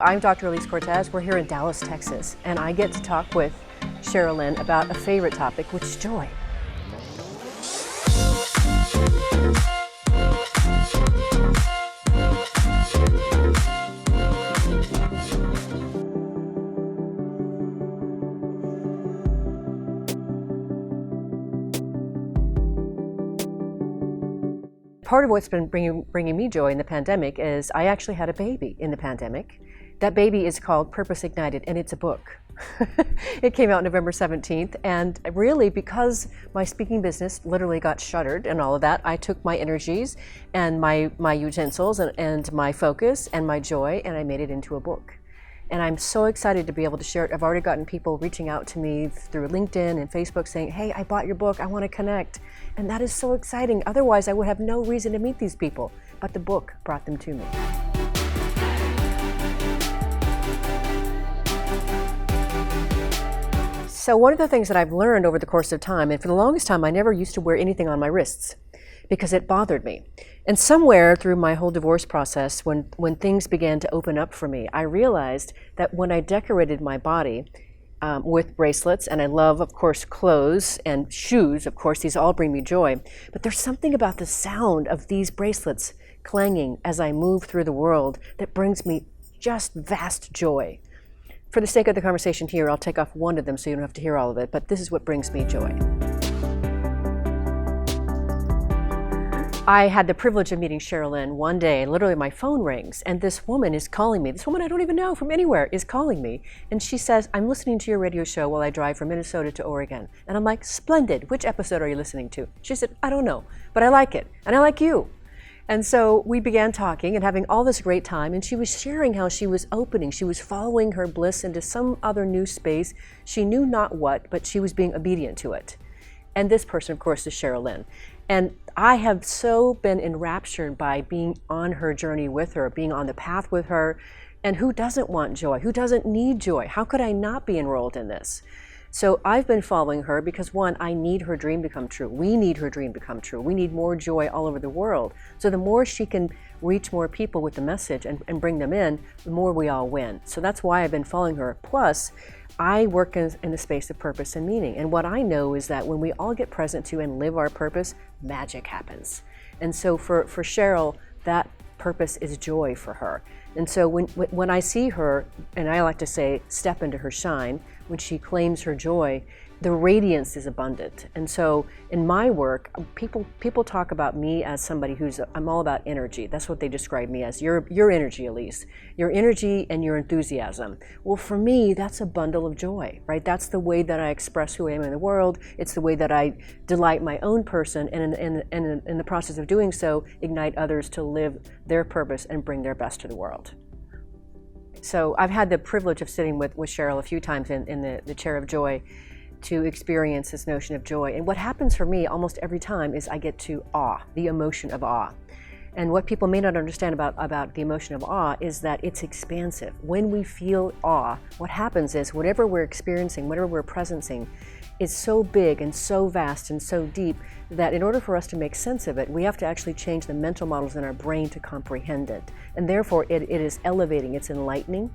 I'm Dr. Alise Cortez. We're here in Dallas, Texas, and I get to talk with Cheryl Lynn about a favorite topic, which is joy. Part of what's been bringing me joy in the pandemic is I actually had a baby in the pandemic. That baby is called Purpose Ignited, and it's a book. It came out November 17th, and really because my speaking business literally got shuttered and all of that, I took my energies and my utensils and my focus and my joy, and I made it into a book. And I'm so excited to be able to share it. I've already gotten people reaching out to me through LinkedIn and Facebook saying, hey, I bought your book, I want to connect. And that is so exciting. Otherwise, I would have no reason to meet these people. But the book brought them to me. So one of the things that I've learned over the course of time, and for the longest time, I never used to wear anything on my wrists because it bothered me. And somewhere through my whole divorce process, when things began to open up for me, I realized that when I decorated my body with bracelets, and I love, of course, clothes and shoes, of course, these all bring me joy, but there's something about the sound of these bracelets clanging as I move through the world that brings me just vast joy. For the sake of the conversation here, I'll take off one of them so you don't have to hear all of it, but this is what brings me joy. I had the privilege of meeting Cheryl Lynn one day, and literally my phone rings, and this woman is calling me. This woman I don't even know from anywhere is calling me, and she says, I'm listening to your radio show while I drive from Minnesota to Oregon. And I'm like, splendid. Which episode are you listening to? She said, I don't know, but I like it, and I like you. And so we began talking and having all this great time, and she was sharing how she was opening. She was following her bliss into some other new space. She knew not what, but she was being obedient to it. And this person, of course, is Cheryl Lynn. And I have so been enraptured by being on her journey with her, being on the path with her. And who doesn't want joy? Who doesn't need joy? How could I not be enrolled in this? So I've been following her because, one, I need her dream to come true. We need her dream to come true. We need more joy all over the world. So the more she can reach more people with the message and bring them in, the more we all win. So that's why I've been following her. Plus, I work in the space of purpose and meaning. And what I know is that when we all get present to and live our purpose, magic happens. And so for Cheryl, that purpose is joy for her. And so when I see her, and I like to say, step into her shine, when she claims her joy, the radiance is abundant. And so in my work, people talk about me as somebody I'm all about energy. That's what they describe me as, your energy, Alise. Your energy and your enthusiasm. Well, for me, that's a bundle of joy, right? That's the way that I express who I am in the world. It's the way that I delight my own person, and in the process of doing so, ignite others to live their purpose and bring their best to the world. So I've had the privilege of sitting with Cheryl a few times in the chair of joy to experience this notion of joy. And what happens for me almost every time is I get to awe, the emotion of awe. And what people may not understand about the emotion of awe is that it's expansive. When we feel awe, what happens is whatever we're experiencing, whatever we're presencing, is so big and so vast and so deep that in order for us to make sense of it, we have to actually change the mental models in our brain to comprehend it. And therefore, it is elevating, it's enlightening.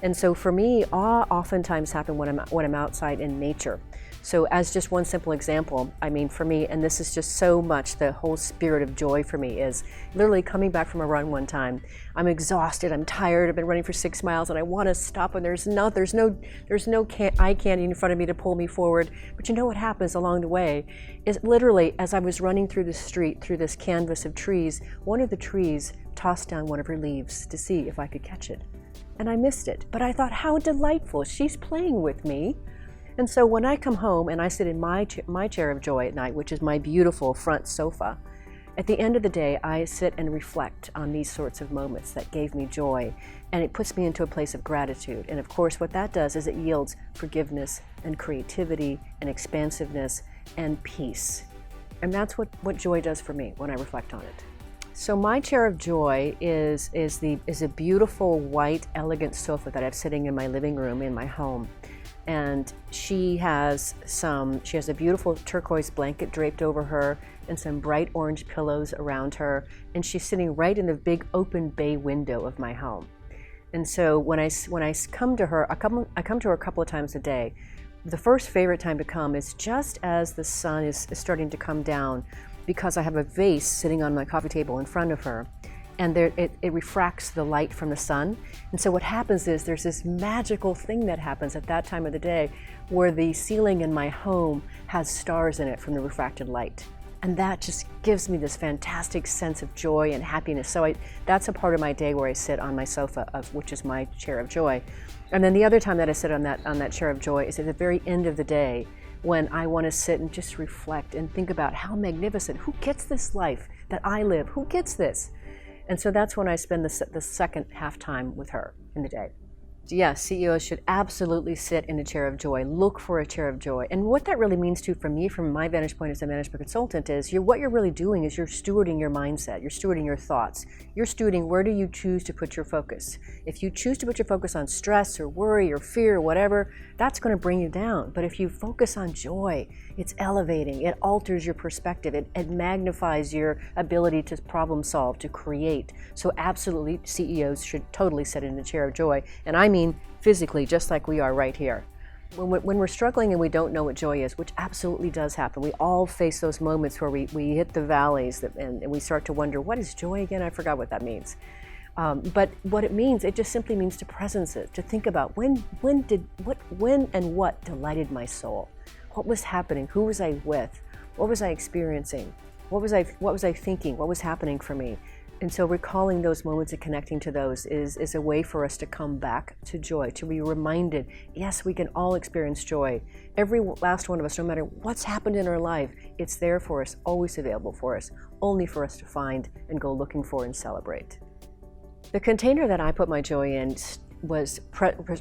And so for me, awe oftentimes happens when I'm outside in nature. So as just one simple example, I mean, for me, and this is just so much the whole spirit of joy for me, is literally coming back from a run one time. I'm exhausted, I'm tired, I've been running for 6 miles, and I want to stop, and there's no eye candy in front of me to pull me forward. But you know what happens along the way is literally, as I was running through the street, through this canvas of trees, one of the trees tossed down one of her leaves to see if I could catch it. And I missed it. But I thought, how delightful, she's playing with me. And so when I come home and I sit in my chair of joy at night, which is my beautiful front sofa, at the end of the day, I sit and reflect on these sorts of moments that gave me joy, and it puts me into a place of gratitude. And of course, what that does is it yields forgiveness and creativity and expansiveness and peace. And that's what joy does for me when I reflect on it. So my chair of joy is a beautiful white, elegant sofa that I have sitting in my living room in my home. And she has a beautiful turquoise blanket draped over her and some bright orange pillows around her. And she's sitting right in the big open bay window of my home. And so when I come to her, I come to her a couple of times a day. The first favorite time to come is just as the sun is starting to come down, because I have a vase sitting on my coffee table in front of her, and it refracts the light from the sun. And so what happens is there's this magical thing that happens at that time of the day where the ceiling in my home has stars in it from the refracted light. And that just gives me this fantastic sense of joy and happiness. So that's a part of my day where I sit on my sofa, which is my chair of joy. And then the other time that I sit on that chair of joy is at the very end of the day, when I want to sit and just reflect and think about how magnificent, who gets this life that I live? Who gets this? And so that's when I spend the second half time with her in the day. Yes, CEOs should absolutely sit in a chair of joy, look for a chair of joy. And what that really means for me, from my vantage point as a management consultant, is what you're really doing is you're stewarding your mindset, you're stewarding your thoughts. You're stewarding, where do you choose to put your focus? If you choose to put your focus on stress or worry or fear or whatever, that's going to bring you down. But if you focus on joy, it's elevating, it alters your perspective, it magnifies your ability to problem solve, to create. So absolutely, CEOs should totally sit in a chair of joy. And I mean physically, just like we are right here. When we're struggling and we don't know what joy is, which absolutely does happen, we all face those moments where we hit the valleys and we start to wonder, what is joy again? I forgot what that means. But what it means, it just simply means to presence it, to think about when and what delighted my soul. What was happening? Who was I with? What was I experiencing? What was I thinking? What was happening for me? And so recalling those moments and connecting to those is a way for us to come back to joy, to be reminded, yes, we can all experience joy. Every last one of us, no matter what's happened in our life, it's there for us, always available for us, only for us to find and go looking for and celebrate. The container that I put my joy in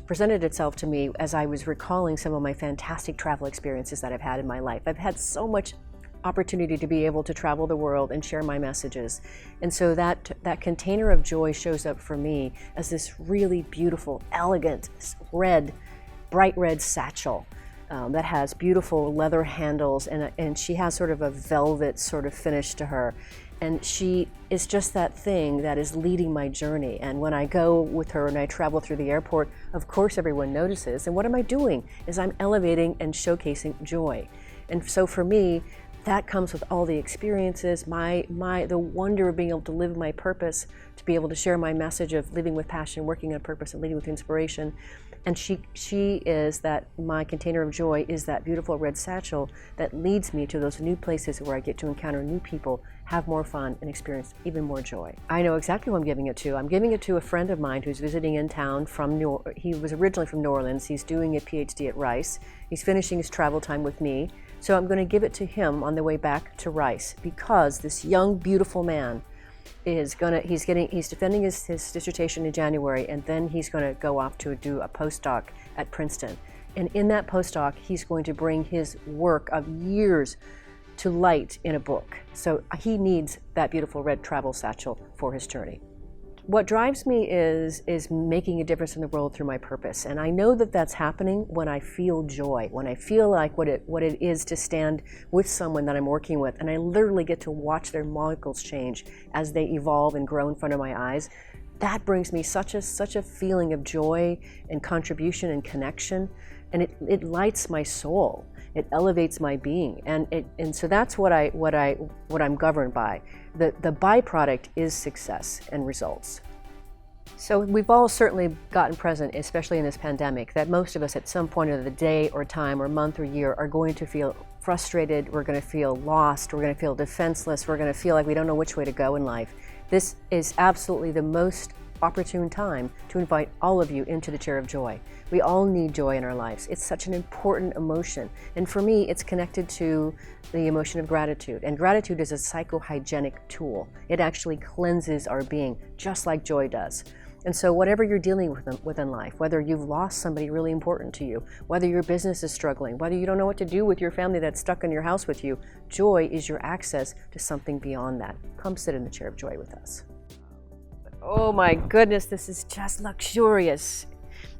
presented itself to me as I was recalling some of my fantastic travel experiences that I've had in my life. I've had so much opportunity to be able to travel the world and share my messages. And so that container of joy shows up for me as this really beautiful, elegant, bright red satchel that has beautiful leather handles, and she has sort of a velvet sort of finish to her. And she is just that thing that is leading my journey. And when I go with her and I travel through the airport, of course everyone notices. And what am I doing? Is I'm elevating and showcasing joy. And so for me, that comes with all the experiences, the wonder of being able to live my purpose, to be able to share my message of living with passion, working on purpose, and leading with inspiration. And she is my container of joy is that beautiful red satchel that leads me to those new places where I get to encounter new people, have more fun, and experience even more joy. I know exactly who I'm giving it to. I'm giving it to a friend of mine who's visiting in town he was originally from New Orleans. He's doing a PhD at Rice. He's finishing his travel time with me. So I'm going to give it to him on the way back to Rice, because this young, beautiful man he's defending his dissertation in January, and then he's going to go off to do a postdoc at Princeton. And in that postdoc, he's going to bring his work of years to light in a book. So he needs that beautiful red travel satchel for his journey. What drives me is making a difference in the world through my purpose. And I know that that's happening when I feel joy, when I feel like what it is to stand with someone that I'm working with, and I literally get to watch their molecules change as they evolve and grow in front of my eyes. That brings me such a feeling of joy and contribution and connection, and it lights my soul. It elevates my being, and so that's what I'm governed by. The byproduct is success and results. So we've all certainly gotten present, especially in this pandemic, that most of us at some point of the day or time or month or year are going to feel frustrated, we're going to feel lost, we're going to feel defenseless, we're going to feel like we don't know which way to go in life. This is absolutely the most opportune time to invite all of you into the chair of joy. We all need joy in our lives. It's such an important emotion. And for me, it's connected to the emotion of gratitude. And gratitude is a psychohygienic tool. It actually cleanses our being, just like joy does. And so whatever you're dealing with in life, whether you've lost somebody really important to you, whether your business is struggling, whether you don't know what to do with your family that's stuck in your house with you, joy is your access to something beyond that. Come sit in the chair of joy with us. Oh my goodness, this is just luxurious.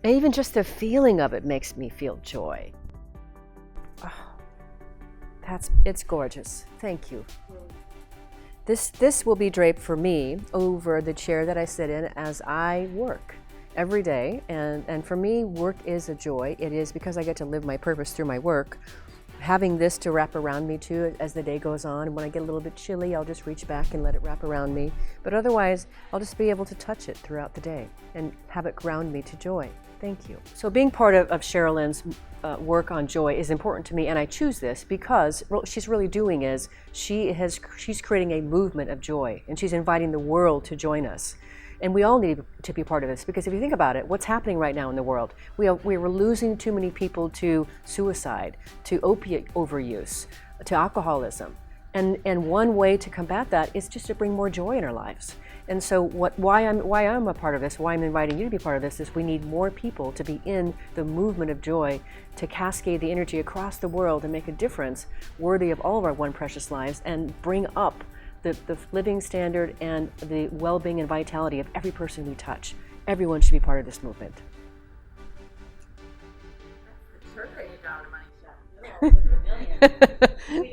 And even just the feeling of it makes me feel joy. Oh, it's gorgeous. Thank you. This will be draped for me over the chair that I sit in as I work. every day, and for me, work is a joy. It is because I get to live my purpose through my work. Having this to wrap around me too as the day goes on, and when I get a little bit chilly, I'll just reach back and let it wrap around me. But otherwise, I'll just be able to touch it throughout the day and have it ground me to joy. Thank you. So being part of Cheryl Lynn's work on joy is important to me, and I choose this because what she's really doing is she's creating a movement of joy, and she's inviting the world to join us. And we all need to be part of this, because if you think about it, what's happening right now in the world? We're losing too many people to suicide, to opiate overuse, to alcoholism. And one way to combat that is just to bring more joy in our lives. And so why I'm a part of this, why I'm inviting you to be part of this, is we need more people to be in the movement of joy, to cascade the energy across the world and make a difference worthy of all of our one precious lives, and bring up the living standard and the well-being and vitality of every person we touch. Everyone should be part of this movement. That's the $1 million.